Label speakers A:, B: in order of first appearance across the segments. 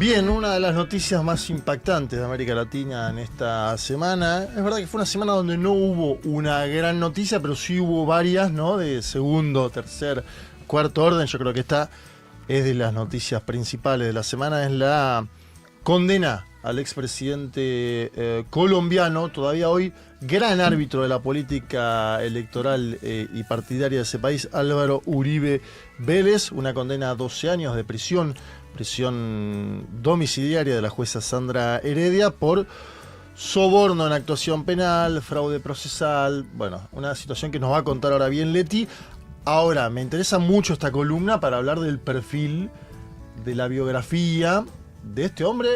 A: Bien, una de las noticias más impactantes de América Latina en esta semana. Es verdad que fue una semana donde no hubo una gran noticia, pero sí hubo varias, ¿no? De segundo, tercer, cuarto orden. Yo creo que esta es de las noticias principales de la semana. Es la condena al expresidente colombiano, todavía hoy gran árbitro de la política electoral y partidaria de ese país, Álvaro Uribe Vélez. Una condena a 12 años de prisión domiciliaria de la jueza Sandra Heredia por soborno en actuación penal, fraude procesal. Bueno, una situación que nos va a contar ahora bien Leti. Ahora, me interesa mucho esta columna para hablar del perfil, de la biografía de este hombre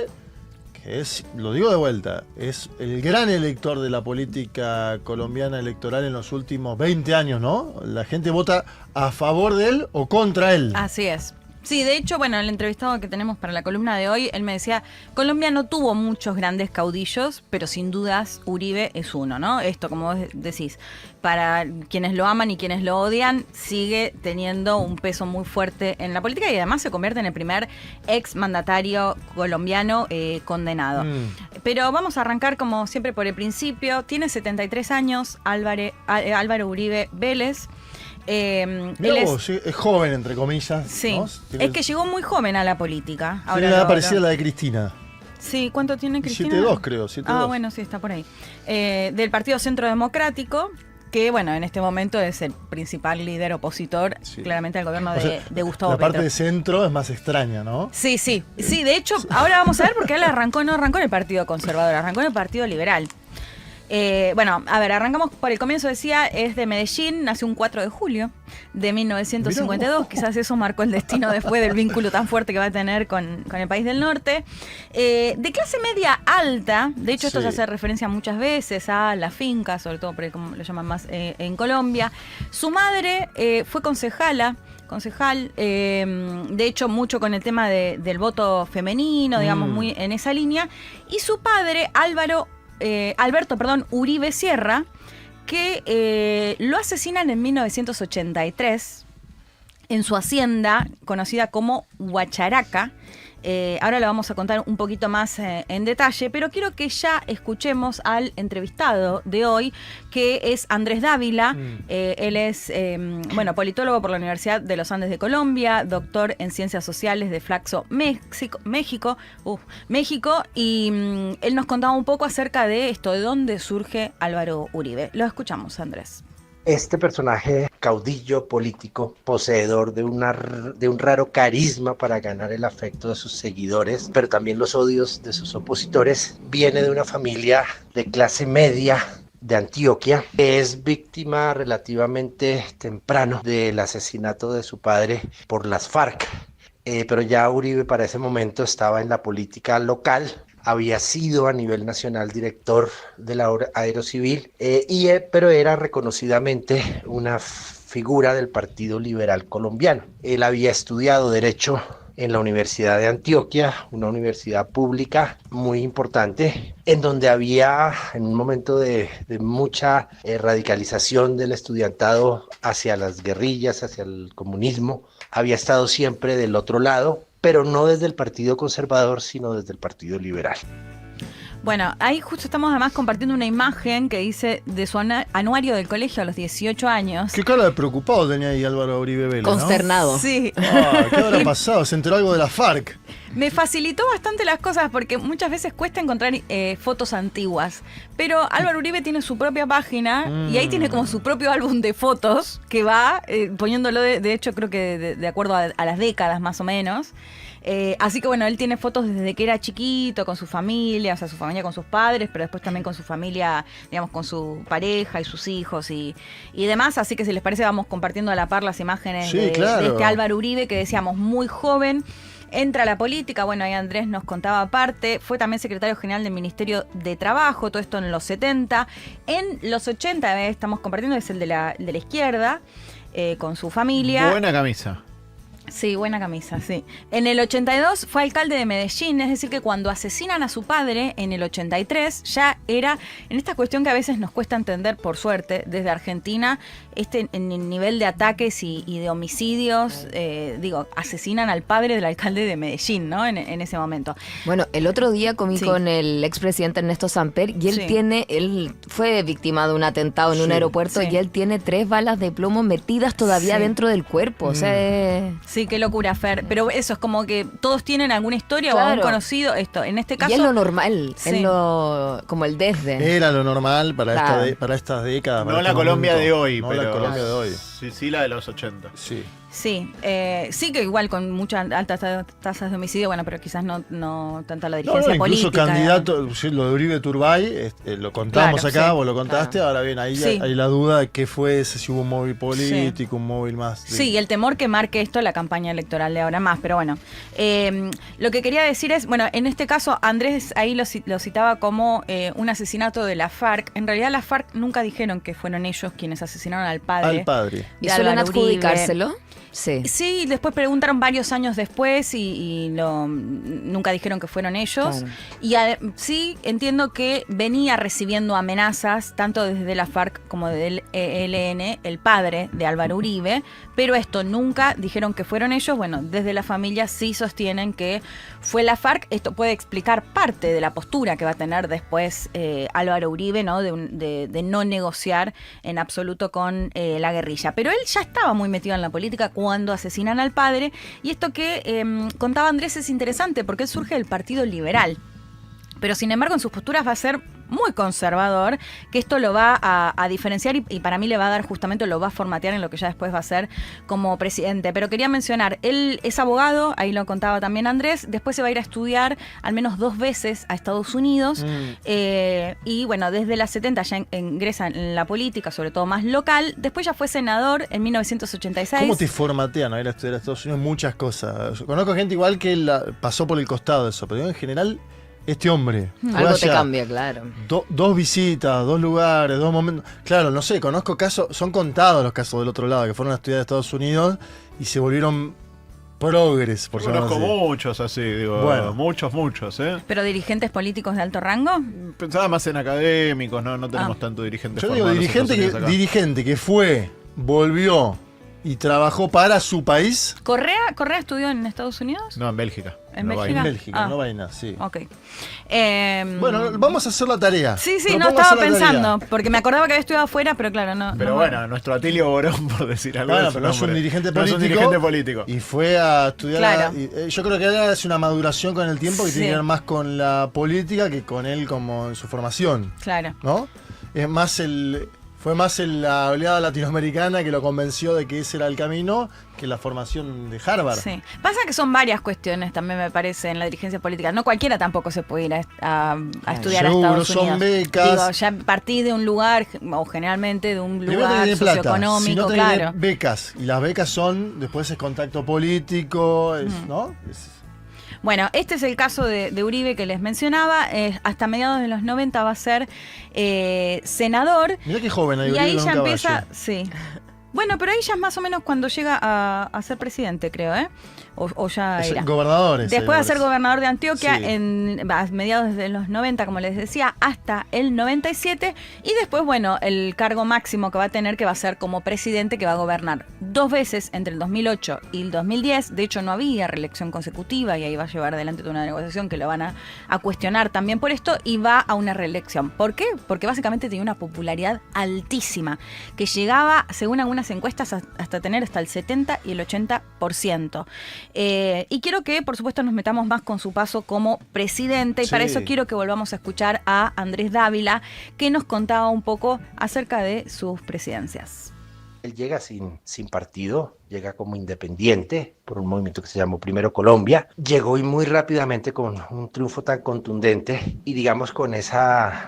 A: que es, lo digo de vuelta, es el gran elector de la política colombiana electoral en los últimos 20 años, ¿no? La gente vota a favor de él o contra él.
B: Así es. Sí, de hecho, bueno, el entrevistado que tenemos para la columna de hoy, él me decía, Colombia no tuvo muchos grandes caudillos, pero sin dudas Uribe es uno, ¿no? Esto, como vos decís, para quienes lo aman y quienes lo odian, sigue teniendo un peso muy fuerte en la política y además se convierte en el primer ex mandatario colombiano condenado. Pero vamos a arrancar como siempre por el principio. Tiene 73 años, Álvaro Uribe Vélez.
A: Él es joven, entre comillas.
B: Sí,
A: ¿no?
B: es que llegó muy joven a la política.
A: Tiene una edad parecida a la de Cristina.
B: Sí, ¿cuánto tiene Cristina?
A: 7'2", creo. 7'2".
B: Bueno, sí, está por ahí. Del Partido Centro Democrático, que bueno, en este momento es el principal líder opositor, claramente al gobierno de Gustavo Petro.
A: La parte de centro es más extraña, ¿no?
B: Sí, de hecho, ahora vamos a ver porque él no arrancó en el Partido Conservador, arrancó en el Partido Liberal. Bueno, a ver, arrancamos por el comienzo. Decía, es de Medellín, nació un 4 de julio de 1952. Quizás eso marcó el destino después del vínculo tan fuerte que va a tener con el país del norte. De clase media alta, de hecho esto se hace referencia muchas veces a la finca, sobre todo por como lo llaman más en Colombia. Su madre fue concejal, de hecho mucho con el tema del voto femenino, digamos, muy en esa línea. Y su padre, Alberto Uribe Sierra, que lo asesinan en 1983 en su hacienda conocida como Huacharaca. Ahora lo vamos a contar un poquito más en detalle, pero quiero que ya escuchemos al entrevistado de hoy, que es Andrés Dávila. Él es politólogo por la Universidad de los Andes de Colombia, doctor en Ciencias Sociales de Flaxo, México, y él nos contaba un poco acerca de esto, de dónde surge Álvaro Uribe. Lo escuchamos, Andrés.
C: Este personaje caudillo político, poseedor de un raro carisma para ganar el afecto de sus seguidores, pero también los odios de sus opositores, viene de una familia de clase media de Antioquia, que es víctima relativamente temprano del asesinato de su padre por las FARC. Pero ya Uribe para ese momento estaba en la política local. Había sido a nivel nacional director de la Aerocivil, pero era reconocidamente una figura del Partido Liberal Colombiano. Él había estudiado Derecho en la Universidad de Antioquia, una universidad pública muy importante, en donde había, en un momento de mucha radicalización del estudiantado hacia las guerrillas, hacia el comunismo, había estado siempre del otro lado, pero no desde el Partido Conservador, sino desde el Partido Liberal.
B: Bueno, ahí justo estamos además compartiendo una imagen que dice de su anuario del colegio a los 18 años.
A: Qué cara de preocupado tenía ahí Álvaro Uribe Vélez,
D: consternado.
A: ¿no?
B: Sí.
A: ¿Qué habrá pasado? ¿Se enteró algo de la FARC?
B: Me facilitó bastante las cosas porque muchas veces cuesta encontrar fotos antiguas. Pero Álvaro Uribe tiene su propia página y ahí tiene como su propio álbum de fotos que va poniéndolo, de hecho creo que de acuerdo a las décadas más o menos. Así que bueno, él tiene fotos desde que era chiquito, con su familia, o sea, su familia con sus padres, pero después también con su familia, digamos, con su pareja y sus hijos y demás. Así que si les parece vamos compartiendo a la par las imágenes de este Álvaro Uribe, que decíamos muy joven. Entra a la política, bueno, ahí Andrés nos contaba aparte, fue también secretario general del Ministerio de Trabajo, todo esto en los 70. En los 80, estamos compartiendo, es el de la izquierda, con su familia.
E: Buena camisa.
B: Sí, buena camisa, sí. En el 82 fue alcalde de Medellín, es decir que cuando asesinan a su padre en el 83 ya era, en esta cuestión que a veces nos cuesta entender, por suerte, desde Argentina, en el nivel de ataques y de homicidios, asesinan al padre del alcalde de Medellín, ¿no? En ese momento.
D: Bueno, el otro día comí
B: Sí.
D: con el expresidente Ernesto Samper y él
B: Sí.
D: él fue víctima de un atentado en un
A: Sí.
D: aeropuerto
B: Sí.
D: y él tiene 3 balas de plomo metidas todavía
B: Sí.
D: dentro del cuerpo. O sea,
B: Sí, qué locura, Fer. Pero eso es como que todos tienen alguna historia o algún
D: Claro.
B: conocido. Esto, en este caso.
D: y es lo normal,
B: Sí.
D: es como el desde.
A: Era lo normal para,
D: Claro.
A: para estas décadas.
E: No
A: para
E: la
A: este
E: Colombia
A: momento.
E: de hoy,
A: No
E: pero
A: la Colombia de hoy.
E: Sí, la de los 80.
A: Sí.
B: Sí, sí que igual con muchas altas tasas de homicidio, bueno, pero quizás no tanto la
A: No,
B: dirigencia
A: incluso
B: política.
A: candidato, sí, lo de Uribe Turbay, lo contamos
B: Claro,
A: acá,
B: sí.
A: vos lo contaste, ahora bien, ahí
B: Sí.
A: hay la duda de qué fue ese, si hubo un móvil político, un móvil más.
B: Sí, y el temor que marque esto la campaña electoral de ahora más, pero bueno. Lo que quería decir es, bueno, en este caso Andrés ahí lo citaba como un asesinato de la FARC. En realidad la FARC nunca dijeron que fueron ellos quienes asesinaron al padre.
A: Al padre.
D: ¿Y
B: de
D: suelen
B: Álvaro Uribe.
D: adjudicárselo? Sí.
B: Sí, después preguntaron varios años después y nunca dijeron que fueron ellos.
D: Claro.
B: Y sí entiendo que venía recibiendo amenazas tanto desde la FARC como del ELN, el padre de Álvaro Uribe, pero esto nunca dijeron que fueron ellos. Bueno, desde la familia sí sostienen que fue la FARC. Esto puede explicar parte de la postura que va a tener después Álvaro Uribe, ¿no? De no negociar en absoluto con la guerrilla. Pero él ya estaba muy metido en la política cuando asesinan al padre. Y esto que contaba Andrés es interesante porque él surge del Partido Liberal. Pero sin embargo en sus posturas va a ser muy conservador, que esto lo va a diferenciar y para mí le va a dar justamente, lo va a formatear en lo que ya después va a ser como presidente. Pero quería mencionar, él es abogado, ahí lo contaba también Andrés, después se va a ir a estudiar al menos 2 veces a Estados Unidos y bueno, desde las 70 ya ingresa en la política, sobre todo más local, después ya fue senador en 1986.
A: ¿Cómo te formatean a ir a estudiar a Estados Unidos? Muchas cosas. Yo conozco gente igual que pasó por el costado de eso, pero en general, este hombre. fue
D: Algo te
A: allá,
D: cambia, claro.
A: 2 visitas, 2 lugares, 2 momentos. Claro, no sé, conozco casos, son contados los casos del otro lado, que fueron a estudiar a Estados Unidos y se volvieron progres, por llamarlo
E: Conozco
A: así.
E: muchos así, digo,
A: Bueno.
E: muchos, ¿eh?
B: Pero dirigentes políticos de alto rango.
E: Pensaba más en académicos, no tenemos tanto dirigente
A: Yo digo,
E: formado en los Estados Unidos acá.
A: dirigente que fue, volvió y trabajó para su país.
B: ¿Correa estudió en Estados Unidos?
E: No, en Bélgica.
B: ¿En
E: no
B: Bélgica?
A: En Bélgica,
B: Ah.
A: no vaina, sí.
B: Ok.
A: Bueno, vamos a hacer la tarea.
B: Sí,
A: Propongo
B: no estaba
A: hacer la tarea.
B: pensando, porque me acordaba que había estudiado afuera, pero claro, no.
E: Pero
B: no-
E: bueno, nuestro Atilio Borón, por decir algo.
A: Bueno,
E: su
A: pero no es un
E: nombre.
A: dirigente
E: No
A: político.
E: es un dirigente político.
A: Y fue a estudiar.
B: Claro.
A: Yo creo que ahora es una maduración con el tiempo que
B: Sí.
A: tiene que ver más con la política que con él como en su formación,
B: Claro.
A: ¿no? Es más fue más la oleada latinoamericana que lo convenció de que ese era el camino que la formación de Harvard.
B: Sí. Pasa que son varias cuestiones también, me parece, en la dirigencia política. No cualquiera tampoco se puede ir a estudiar
A: Seguro,
B: a Estados
A: son
B: Unidos.
A: becas.
B: Digo, ya partí de un lugar, o generalmente de un
A: Primero
B: lugar
A: tiene plata,
B: socioeconómico,
A: si no tiene
B: claro.
A: becas. Y las becas son, después es contacto político, ¿no?
B: Bueno, este es el caso de Uribe que les mencionaba. Hasta mediados de los 90 va a ser senador.
A: Mirá qué joven hay
B: Y
A: Uribe
B: ahí
A: con
B: ya
A: un
B: empieza,
A: caballo.
B: sí. Bueno, pero ahí ya es más o menos cuando llega a ser presidente, creo, ¿eh? O ya
A: Es
B: era.
A: gobernadores.
B: Después de ser gobernador de Antioquia
A: Sí.
B: a mediados de los 90, como les decía, hasta el 97. Y después, bueno, el cargo máximo que va a tener, que va a ser como presidente, que va a gobernar 2 veces entre el 2008 y el 2010. De hecho, no había reelección consecutiva y ahí va a llevar adelante toda una negociación que lo van a cuestionar también por esto y va a una reelección. ¿Por qué? Porque básicamente tenía una popularidad altísima, que llegaba, según algunas encuestas, hasta tener hasta el 70 y el 80%. Y quiero que, por supuesto, nos metamos más con su paso como presidente y
A: Sí.
B: para eso quiero que volvamos a escuchar a Andrés Dávila, que nos contaba un poco acerca de sus presidencias.
C: Él llega sin partido, llega como independiente por un movimiento que se llamó Primero Colombia. Llegó y muy rápidamente con un triunfo tan contundente y digamos con ese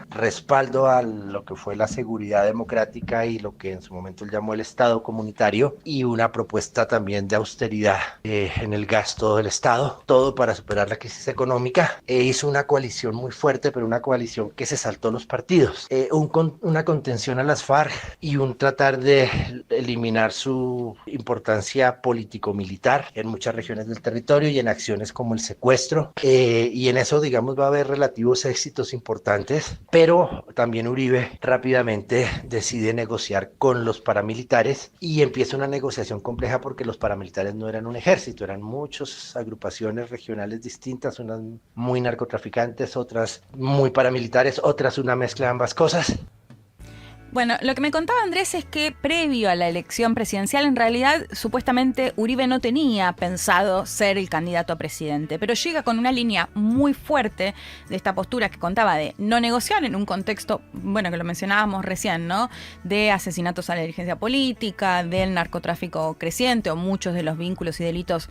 C: respaldo a lo que fue la seguridad democrática y lo que en su momento él llamó el Estado comunitario y una propuesta también de austeridad en el gasto del Estado, todo para superar la crisis económica. Hizo una coalición muy fuerte, pero una coalición que se saltó los partidos. Una contención a las FARC y un tratar de eliminar su importancia político-militar en muchas regiones del territorio y en acciones como el secuestro, y en eso, digamos, va a haber relativos éxitos importantes, pero también Uribe rápidamente decide negociar con los paramilitares y empieza una negociación compleja porque los paramilitares no eran un ejército, eran muchas agrupaciones regionales distintas, unas muy narcotraficantes, otras muy paramilitares, otras una mezcla de ambas cosas.
B: Bueno, lo que me contaba Andrés es que previo a la elección presidencial, en realidad, supuestamente Uribe no tenía pensado ser el candidato a presidente, pero llega con una línea muy fuerte de esta postura que contaba de no negociar en un contexto, bueno, que lo mencionábamos recién, ¿no? De asesinatos a la dirigencia política, del narcotráfico creciente o muchos de los vínculos y delitos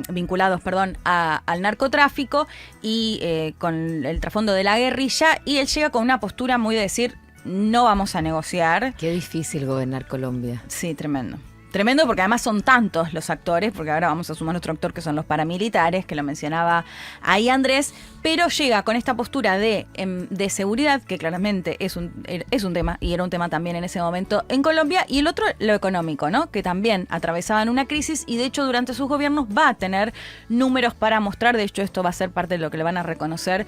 B: vinculados, al narcotráfico y con el trasfondo de la guerrilla, y él llega con una postura muy de decir, no vamos a negociar.
D: Qué difícil gobernar Colombia.
B: Sí, tremendo. Tremendo porque además son tantos los actores, porque ahora vamos a sumar otro actor que son los paramilitares, que lo mencionaba ahí Andrés, pero llega con esta postura de seguridad, que claramente es un tema, y era un tema también en ese momento en Colombia, y el otro, lo económico, ¿no? Que también atravesaban una crisis y de hecho durante sus gobiernos va a tener números para mostrar, de hecho esto va a ser parte de lo que le van a reconocer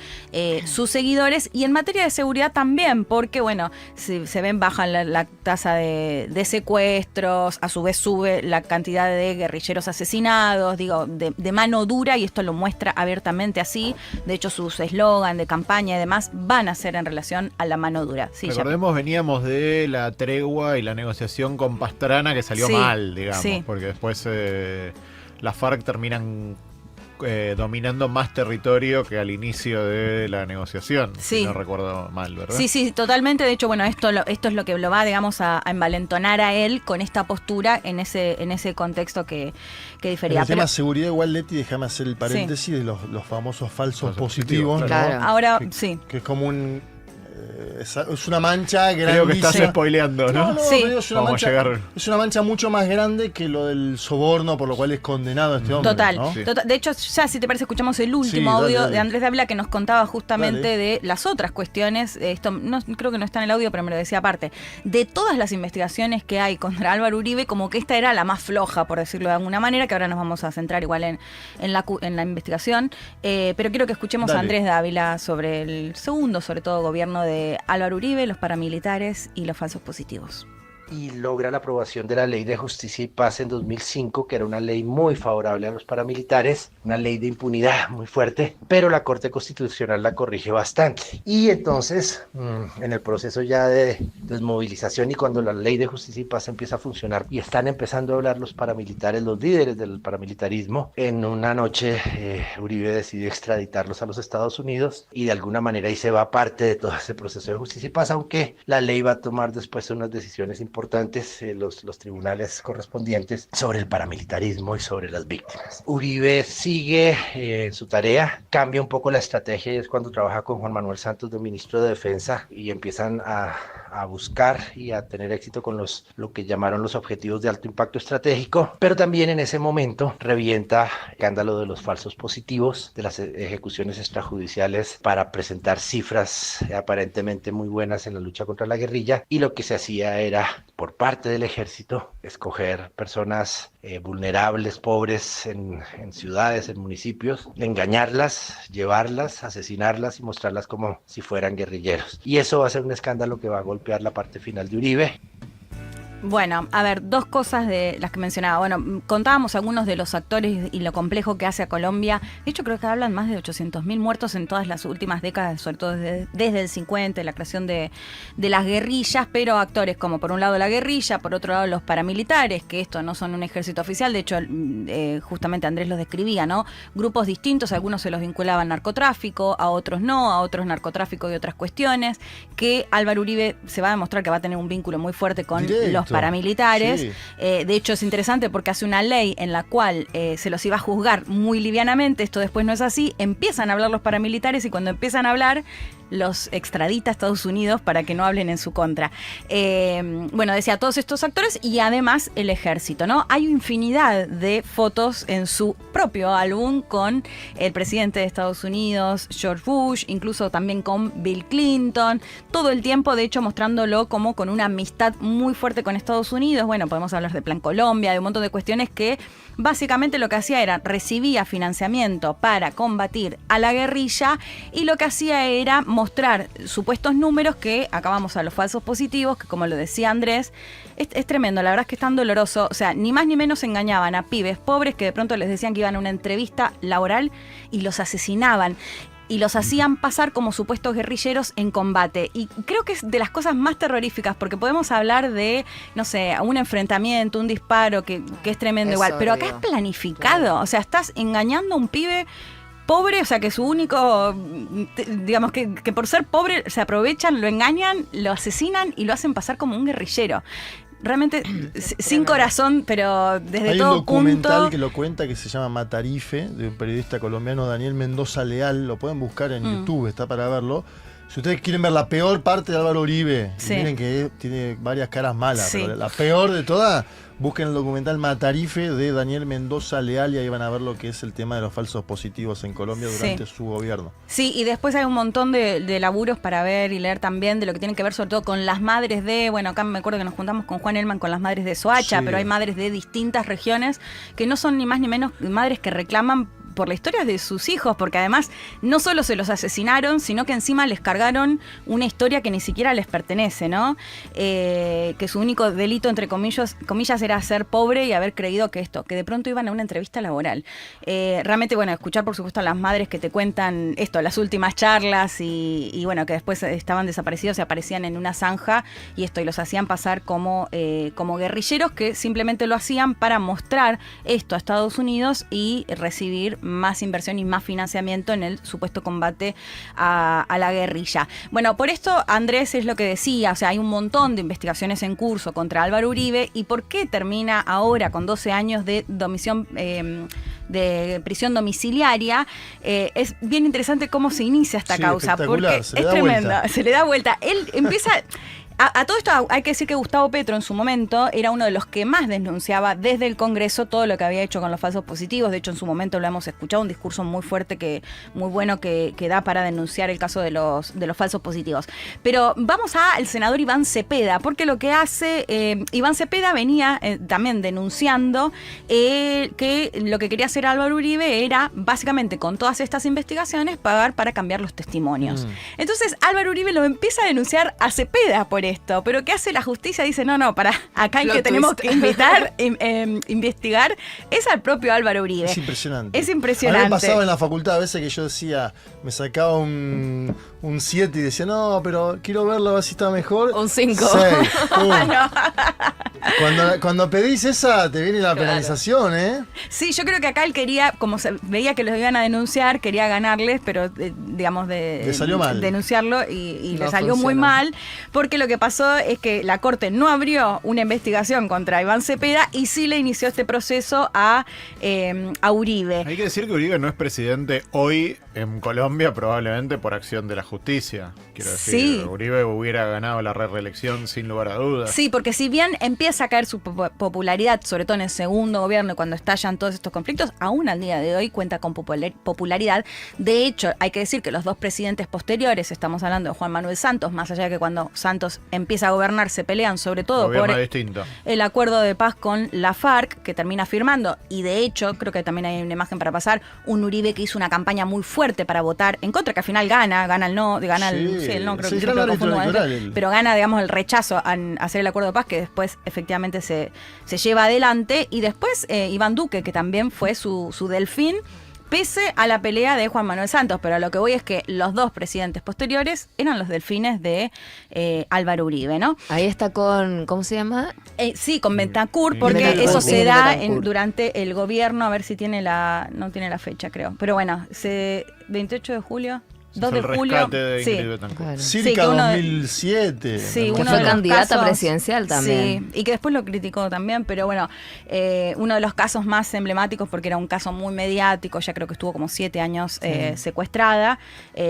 B: sus seguidores, y en materia de seguridad también, porque bueno, se ven baja la tasa de secuestros, a su vez sube la cantidad de guerrilleros asesinados, digo, de mano dura, y esto lo muestra abiertamente así. De hecho, sus eslogan de campaña y demás van a ser en relación a la mano dura. Sí,
E: recordemos, veníamos de la tregua y la negociación con Pastrana que salió mal, digamos, porque después las FARC terminan dominando más territorio que al inicio de la negociación, si no recuerdo mal, ¿verdad?
B: Sí, totalmente. De hecho, bueno, esto es lo que lo va, digamos, a envalentonar a él con esta postura en ese contexto que difería.
A: El tema seguridad, igual, Leti, déjame hacer el paréntesis de los famosos falsos positivos.
D: Claro.
A: ¿no?
B: Ahora,
A: que es como es una mancha grande.
E: Creo que estás spoileando, ¿no?
A: No,
B: sí.
A: pero es una mancha mucho más grande que lo del soborno por lo cual es condenado este hombre.
B: Total,
A: ¿no?
B: De hecho, ya si te parece, escuchamos el último audio de Andrés Dávila que nos contaba justamente de las otras cuestiones. Esto no, creo que no está en el audio, pero me lo decía aparte. De todas las investigaciones que hay contra Álvaro Uribe, como que esta era la más floja, por decirlo de alguna manera, que ahora nos vamos a centrar igual en la investigación. Pero quiero que escuchemos a Andrés Dávila sobre el segundo, sobre todo, gobierno de Álvaro Uribe, los paramilitares y los falsos positivos.
C: Y logra la aprobación de la Ley de Justicia y Paz en 2005, que era una ley muy favorable a los paramilitares, una ley de impunidad muy fuerte, pero la Corte Constitucional la corrige bastante. Y entonces, en el proceso ya de desmovilización y cuando la Ley de Justicia y Paz empieza a funcionar y están empezando a hablar los paramilitares, los líderes del paramilitarismo, en una noche Uribe decide extraditarlos a los Estados Unidos y de alguna manera ahí se va parte de todo ese proceso de justicia y paz, aunque la ley va a tomar después unas decisiones importantes, los tribunales correspondientes, sobre el paramilitarismo y sobre las víctimas. Uribe sigue en su tarea, cambia un poco la estrategia, y es cuando trabaja con Juan Manuel Santos de ministro de Defensa y empiezan a buscar y a tener éxito con lo que llamaron los objetivos de alto impacto estratégico, pero también en ese momento revienta el escándalo de los falsos positivos, de las ejecuciones extrajudiciales para presentar cifras aparentemente muy buenas en la lucha contra la guerrilla, y lo que se hacía era, por parte del ejército, escoger personas vulnerables, pobres en ciudades, en municipios, engañarlas, llevarlas, asesinarlas y mostrarlas como si fueran guerrilleros. Y eso va a ser un escándalo que va a golpear la parte final de Uribe.
B: Bueno, a ver, dos cosas de las que mencionaba. Bueno, contábamos algunos de los actores y lo complejo que hace a Colombia. De hecho, creo que hablan más de 800.000 muertos en todas las últimas décadas, sobre todo desde el 50, la creación de las guerrillas, pero actores como por un lado la guerrilla, por otro lado los paramilitares, que esto no son un ejército oficial, de hecho, justamente Andrés los describía, ¿no? Grupos distintos, algunos se los vinculaban al narcotráfico, a otros no, a otros narcotráfico y otras cuestiones, que Álvaro Uribe se va a demostrar que va a tener un vínculo muy fuerte con los paramilitares. Sí. De hecho, es interesante porque hace una ley en la cual se los iba a juzgar muy livianamente. Esto después no es así. Empiezan a hablar los paramilitares y cuando empiezan a hablar, los extradita a Estados Unidos para que no hablen en su contra. Bueno, decía, todos estos actores y además el ejército, ¿no? Hay infinidad de fotos en su propio álbum con el presidente de Estados Unidos, George Bush, incluso también con Bill Clinton, todo el tiempo, de hecho, mostrándolo como con una amistad muy fuerte con Estados Unidos. Bueno, podemos hablar de Plan Colombia, de un montón de cuestiones que básicamente lo que hacía era recibía financiamiento para combatir a la guerrilla y lo que hacía era mostrar supuestos números que, acá vamos a los falsos positivos, que como lo decía Andrés, es tremendo, la verdad es que es tan doloroso. O sea, ni más ni menos engañaban a pibes pobres que de pronto les decían que iban a una entrevista laboral y los asesinaban. Y los hacían pasar como supuestos guerrilleros en combate. Y creo que es de las cosas más terroríficas, porque podemos hablar de, no sé, un enfrentamiento, un disparo, que es tremendo igual. Pero acá es planificado. Claro. O sea, estás engañando a un pibe pobre, o sea, que su único, digamos, que por ser pobre se aprovechan, lo engañan, lo asesinan y lo hacen pasar como un guerrillero. Realmente sin corazón, pero desde
A: Hay
B: todo
A: un documental
B: punto.
A: que lo cuenta que se llama Matarife, de un periodista colombiano, Daniel Mendoza Leal. Lo pueden buscar en YouTube, está para verlo. Si ustedes quieren ver la peor parte de Álvaro Uribe, miren que tiene varias caras malas, pero la peor de todas, busquen el documental Matarife de Daniel Mendoza Leal y ahí van a ver lo que es el tema de los falsos positivos en Colombia durante su gobierno.
B: Sí, y después hay un montón de laburos para ver y leer también de lo que tiene que ver sobre todo con las madres de, bueno, acá me acuerdo que nos juntamos con Juan Elman con las madres de Soacha, pero hay madres de distintas regiones que no son ni más ni menos madres que reclaman por la historia de sus hijos, porque además no solo se los asesinaron, sino que encima les cargaron una historia que ni siquiera les pertenece, ¿no? Que su único delito, entre comillas, era ser pobre y haber creído que de pronto iban a una entrevista laboral. Realmente, bueno, escuchar por supuesto a las madres que te cuentan las últimas charlas y bueno, que después estaban desaparecidos y aparecían en una zanja y los hacían pasar como guerrilleros que simplemente lo hacían para mostrar esto a Estados Unidos y recibir más inversión y más financiamiento en el supuesto combate a la guerrilla. Bueno, por esto Andrés es lo que decía, o sea, hay un montón de investigaciones en curso contra Álvaro Uribe. ¿Y por qué termina ahora con 12 años de prisión domiciliaria? Es bien interesante cómo se inicia esta causa, porque es tremenda, se le da vuelta. Él empieza... A todo esto hay que decir que Gustavo Petro en su momento era uno de los que más denunciaba desde el Congreso todo lo que había hecho con los falsos positivos. De hecho, en su momento lo hemos escuchado, un discurso muy fuerte, muy bueno que da para denunciar el caso de los falsos positivos. Pero vamos al senador Iván Cepeda, porque lo que hace Iván Cepeda venía también denunciando que lo que quería hacer Álvaro Uribe era básicamente con todas estas investigaciones pagar para cambiar los testimonios. Entonces Álvaro Uribe lo empieza a denunciar a Cepeda por esto, pero ¿qué hace la justicia? Dice, no, para acá el que tenemos que investigar es al propio Álvaro Uribe.
A: Es impresionante.
B: Es impresionante.
A: A mí me pasaba en la facultad a veces que yo decía, me sacaba un 7 y decía, no, pero quiero verlo a ver si está mejor.
D: Un 5.
A: 6. Cuando pedís esa, te viene la penalización, ¿eh?
B: Sí, yo creo que acá él quería, como se veía que los iban a denunciar, quería ganarles, pero digamos
A: le salió mal.
B: Denunciarlo y le salió muy mal, porque lo que pasó es que la Corte no abrió una investigación contra Iván Cepeda y sí le inició este proceso a Uribe.
E: Hay que decir que Uribe no es presidente hoy en Colombia, probablemente por acción de la justicia. Quiero decir, Uribe hubiera ganado la reelección sin lugar a dudas.
B: Sí, porque si bien empieza a caer su popularidad, sobre todo en el segundo gobierno, cuando estallan todos estos conflictos, aún al día de hoy cuenta con popularidad. De hecho, hay que decir que los dos presidentes posteriores, estamos hablando de Juan Manuel Santos, más allá de que cuando Santos empieza a gobernar se pelean sobre todo por el acuerdo de paz con la FARC, que termina firmando, y de hecho, creo que también hay una imagen para pasar, un Uribe que hizo una campaña muy fuerte para votar en contra, que al final gana el no, el no, creo que yo lo confundo, pero gana, digamos, el rechazo a hacer el acuerdo de paz, que después efectivamente se lleva adelante, y después Iván Duque, que también fue su delfín, pese a la pelea de Juan Manuel Santos. Pero a lo que voy es que los dos presidentes posteriores eran los delfines de Álvaro Uribe, ¿no?
D: Ahí está con, ¿cómo se llama?
B: Sí, con Bentancur, porque eso se da durante el gobierno, a ver si no tiene la fecha, creo. Pero bueno, 28 de julio. 2 de julio.
E: Rescate de Ingrid Betancourt.
D: Claro.
A: Circa
B: Sí,
A: 2007.
B: Sí,
A: ¿no?
D: Que
B: uno
D: fue
B: de los
D: candidata
B: casos-
D: presidencial también.
B: Sí, y que después lo criticó también, pero bueno, uno de los casos más emblemáticos, porque era un caso muy mediático, ya creo que estuvo como 7 años secuestrada.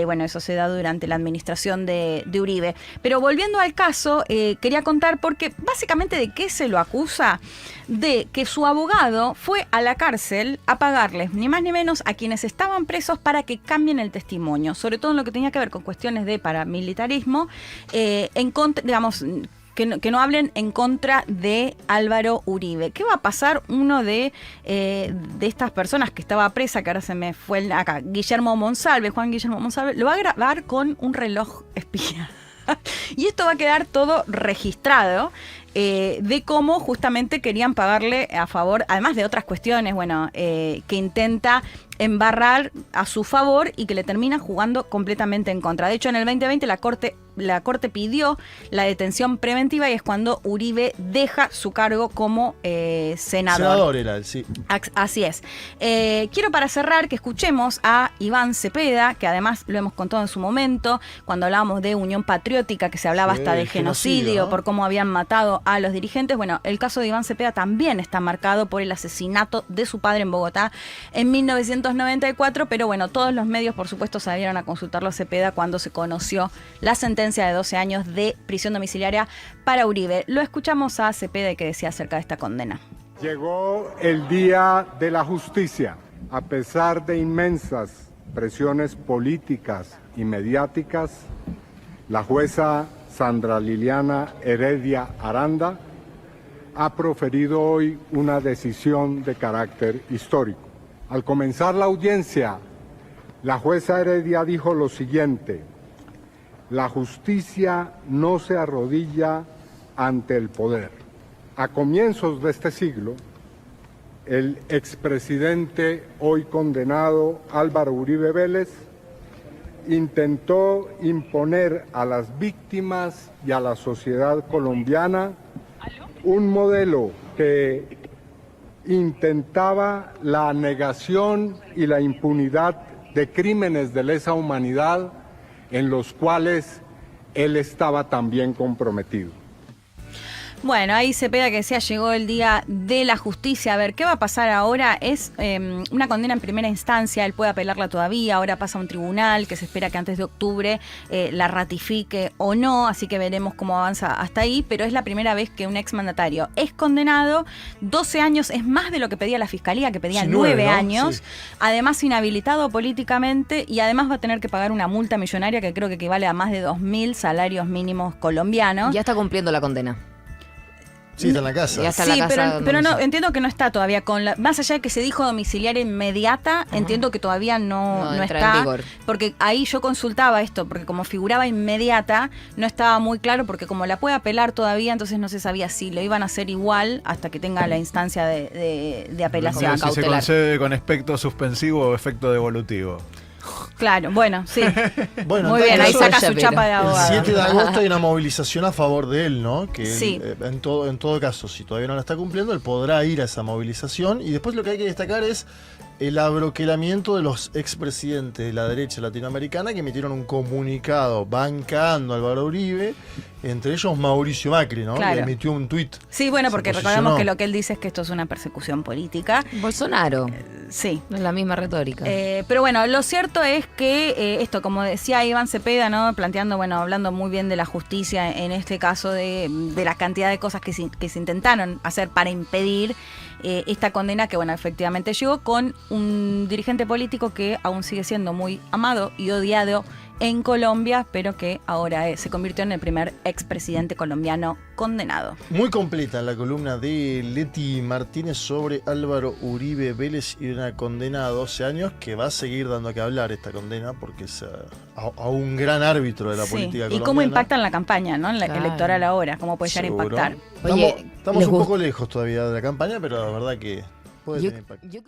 B: Bueno, eso se da durante la administración de Uribe. Pero volviendo al caso, quería contar porque básicamente de qué se lo acusa, de que su abogado fue a la cárcel a pagarles ni más ni menos a quienes estaban presos para que cambien el testimonio, sobre todo en lo que tenía que ver con cuestiones de paramilitarismo, en contra, digamos, que no hablen en contra de Álvaro Uribe. ¿Qué va a pasar? Uno de estas personas que estaba presa, que ahora se me fue acá, Juan Guillermo Monsalve, lo va a grabar con un reloj espía. Y esto va a quedar todo registrado de cómo justamente querían pagarle a favor, además de otras cuestiones, bueno, que intenta embarrar a su favor y que le termina jugando completamente en contra. De hecho, en el 2020 la Corte pidió la detención preventiva y es cuando Uribe deja su cargo como senador.
A: Senador era él, sí.
B: Así es. Quiero para cerrar que escuchemos a Iván Cepeda, que además lo hemos contado en su momento, cuando hablábamos de Unión Patriótica, que se hablaba
A: Sí,
B: hasta de genocidio,
A: ¿no?
B: por cómo habían matado a los dirigentes. Bueno, el caso de Iván Cepeda también está marcado por el asesinato de su padre en Bogotá en 1994, pero bueno, todos los medios, por supuesto, salieron a consultarlo a Cepeda cuando se conoció la sentencia de 12 años de prisión domiciliaria para Uribe. Lo escuchamos a Cepeda y que decía acerca de esta condena.
F: Llegó el día de la justicia. A pesar de inmensas presiones políticas y mediáticas, la jueza Sandra Liliana Heredia Aranda ha proferido hoy una decisión de carácter histórico. Al comenzar la audiencia, la jueza Heredia dijo lo siguiente: la justicia no se arrodilla ante el poder. A comienzos de este siglo, el expresidente hoy condenado Álvaro Uribe Vélez intentó imponer a las víctimas y a la sociedad colombiana un modelo que intentaba la negación y la impunidad de crímenes de lesa humanidad en los cuales él estaba también comprometido.
B: Bueno, ahí Cepeda que decía, llegó el día de la justicia. A ver, ¿qué va a pasar ahora? Es una condena en primera instancia, él puede apelarla todavía, ahora pasa a un tribunal que se espera que antes de octubre la ratifique o no, así que veremos cómo avanza hasta ahí, pero es la primera vez que un exmandatario es condenado. 12 años es más de lo que pedía la Fiscalía, que pedía 9
A: ¿no?
B: años,
A: Sí.
B: además inhabilitado políticamente y además va a tener que pagar una multa millonaria que creo que equivale a más de 2.000 salarios mínimos colombianos.
D: Ya está cumpliendo la condena.
A: Sí, está en la casa.
D: Ya está en la casa
B: pero
D: donde
B: no,
D: nació.
B: entiendo que no está todavía con la, más allá de que se dijo domiciliaria inmediata, entiendo que todavía no
D: entra
B: está,
D: en vigor.
B: porque ahí yo consultaba esto, porque como figuraba inmediata, no estaba muy claro, porque como la puede apelar todavía, entonces no se sabía si lo iban a hacer igual hasta que tenga la instancia de apelación.
E: Si se
D: cautelar.
E: concede con efecto suspensivo o efecto devolutivo.
B: Claro, bueno, sí.
A: Bueno,
B: Muy
A: en
B: bien,
A: tal
B: ahí
A: caso,
B: saca su
D: Shapiro.
B: chapa de
A: el
B: abogado.
A: 7 de agosto hay una movilización a favor de él, ¿no? Que
B: Sí.
A: él, en todo caso, si todavía no la está cumpliendo, él podrá ir a esa movilización. Y después lo que hay que destacar es el abroquelamiento de los expresidentes de la derecha latinoamericana que emitieron un comunicado bancando a Álvaro Uribe, entre ellos Mauricio Macri, ¿no?
B: Claro.
A: Que emitió un tuit.
B: Sí, bueno,
A: Se
B: porque
A: posicionó.
B: recordemos que lo que él dice es que esto es una persecución política.
D: Bolsonaro.
B: Sí.
D: No es la misma retórica.
B: Pero bueno, lo cierto es que esto, como decía Iván Cepeda, ¿no? Planteando, bueno, hablando muy bien de la justicia, en este caso de la cantidad de cosas que se intentaron hacer para impedir esta condena, que bueno, efectivamente llegó con un dirigente político que aún sigue siendo muy amado y odiado en Colombia, pero que ahora se convirtió en el primer expresidente colombiano condenado.
A: Muy completa la columna de Leti Martínez sobre Álvaro Uribe Vélez y una condena a 12 años que va a seguir dando que hablar esta condena porque es a un gran árbitro de la
B: Sí.
A: política
B: Y
A: colombiana.
B: cómo impacta en la campaña, ¿no? En la
D: Claro.
B: electoral ahora, cómo puede llegar a
A: Seguro.
B: impactar.
D: Oye,
A: Estamos
D: ¿les
A: un
D: gust-
A: poco lejos todavía de la campaña, pero la verdad que puede tener impacto.
D: Yo